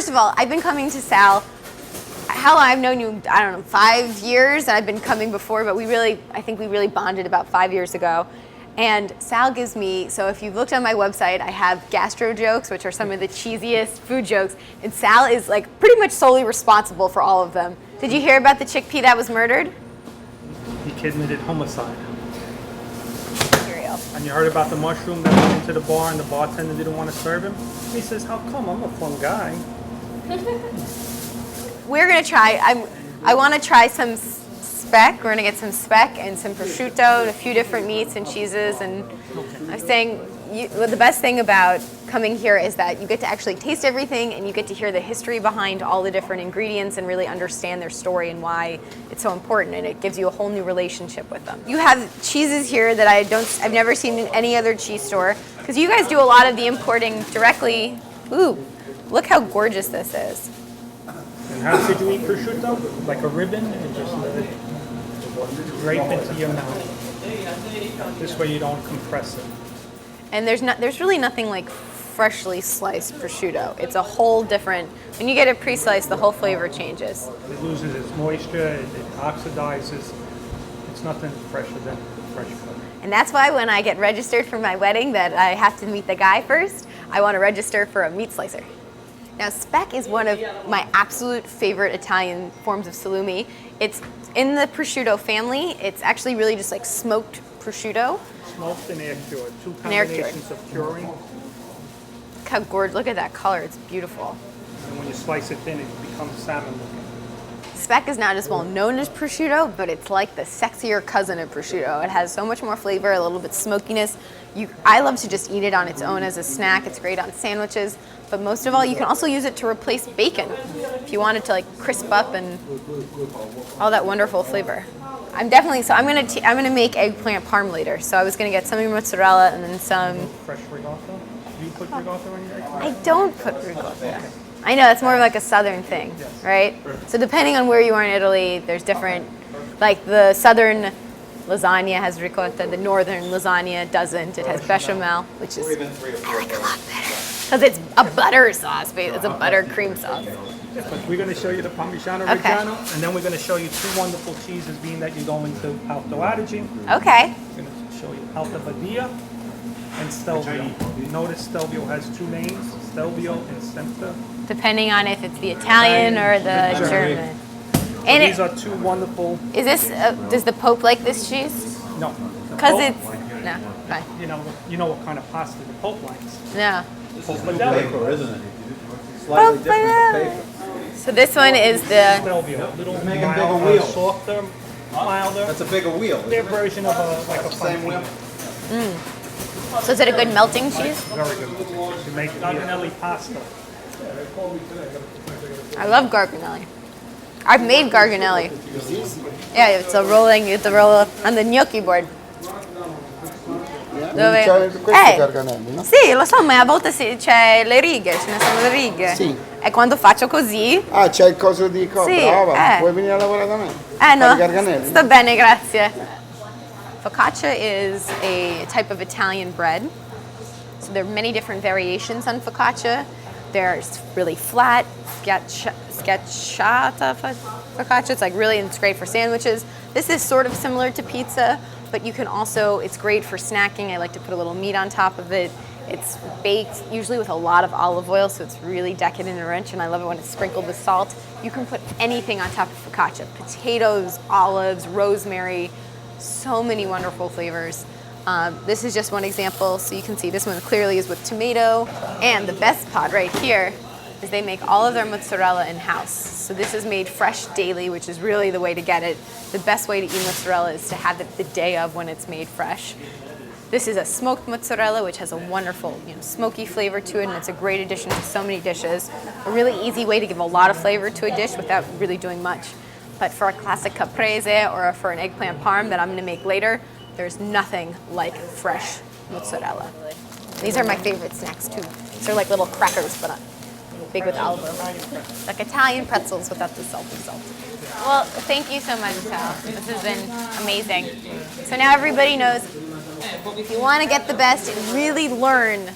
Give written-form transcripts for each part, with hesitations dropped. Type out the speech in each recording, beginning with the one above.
first of all, I've been coming to Sal. How long? I've known you, I don't know, 5 years. I've been coming before, but I think we really bonded about 5 years ago. And Sal gives me, so if you've looked on my website, I have gastro jokes, which are some of the cheesiest food jokes. And Sal is like pretty much solely responsible for all of them. Did you hear about the chickpea that was murdered? He committed homicide. And you heard about the mushroom that went into the bar and the bartender didn't want to serve him? He says, how come? I'm a fun guy. We're going to try, I want to try some speck. We're going to get some speck and some prosciutto and a few different meats and cheeses. And I was saying, the best thing about coming here is that you get to actually taste everything and you get to hear the history behind all the different ingredients and really understand their story and why it's so important, and it gives you a whole new relationship with them. You have cheeses here that I've never seen in any other cheese store, because you guys do a lot of the importing directly. Ooh, look how gorgeous this is. And how should you eat prosciutto? Like a ribbon, and just let it drape into your mouth. This way you don't compress it. And there's really nothing like freshly sliced prosciutto. It's a whole different, when you get it pre-sliced, the whole flavor changes. It loses its moisture, it oxidizes. It's nothing fresher than fresh cut. And that's why when I get registered for my wedding that I have to meet the guy first, I want to register for a meat slicer. Now, speck is one of my absolute favorite Italian forms of salumi. It's in the prosciutto family. It's actually really just like smoked prosciutto. Smoked and air cured. Two combinations of curing. Look how gorgeous, look at that color, it's beautiful. And when you slice it thin, it becomes salmon looking. Speck is not as well known as prosciutto, but it's like the sexier cousin of prosciutto. It has so much more flavor, a little bit smokiness. I love to just eat it on its own as a snack. It's great on sandwiches, but most of all, you can also use it to replace bacon if you wanted to like crisp up and all that wonderful flavor. I'm gonna make eggplant parm later. So I was gonna get some mozzarella and then some fresh ricotta. Do you put ricotta in your eggplant? I don't put ricotta. I know that's more of like a southern thing, right? So depending on where you are in Italy, there's different. Like the southern lasagna has ricotta, the northern lasagna doesn't. It has bechamel, which is I like a lot better because it's a butter sauce. It's a butter cream sauce. We're going to show you the Parmigiano Reggiano, and then we're going to show you two wonderful cheeses, being that you're going to Alto Adige. Okay. We're going to show you Alta Badia and Stelvio. You notice Stelvio has two names, Stelvio and Semper. Depending on if it's the Italian or the German. So and these are two wonderful. Is this, does the Pope like this cheese? No. Because it's, no, fine. You know what kind of pasta the Pope likes. No. Paper, isn't it? Slightly different paper. So this one is the Stelvio, little Make a mild, bigger wheel. softer, milder. That's a bigger wheel. Their version of like a Same wheel. So is it a good melting cheese? Very good. You make garganelli pasta. I love garganelli. I've made garganelli. Yeah, it's a roll on the gnocchi board. Dove... Questi garganelli, no? Sì, lo so, ma a volte c'è le righe, ce ne sono le righe. Sì. E quando faccio così... Ah, c'è il coso di Sì, brava, puoi venire a lavorare da me? No, garganelli? sto bene, grazie. Focaccia is a type of Italian bread. So there are many different variations on focaccia. There's really flat, schiacciata focaccia. It's like really, it's great for sandwiches. This is sort of similar to pizza, but you can also, it's great for snacking. I like to put a little meat on top of it. It's baked usually with a lot of olive oil, so it's really decadent and rich, and I love it when it's sprinkled with salt. You can put anything on top of focaccia. Potatoes, olives, rosemary, so many wonderful flavors. This is just one example, so you can see this one clearly is with tomato, and the best part right here is they make all of their mozzarella in-house. So this is made fresh daily, which is really the way to get it. The best way to eat mozzarella is to have it the day of when it's made fresh. This is a smoked mozzarella, which has a wonderful, smoky flavor to it, and it's a great addition to so many dishes. A really easy way to give a lot of flavor to a dish without really doing much. But for a classic caprese or for an eggplant parm that I'm going to make later, there's nothing like fresh mozzarella. These are my favorite snacks too. These are like little crackers, but big with olive oil. Like Italian pretzels without the salty salt. Well, thank you so much, Sal. This has been amazing. So now everybody knows if you want to get the best and really learn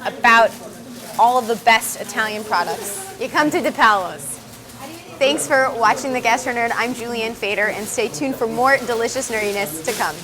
about all of the best Italian products, you come to DePaolo's. Thanks for watching The Gastro Nerd. I'm Julianne Fader, and stay tuned for more delicious nerdiness to come.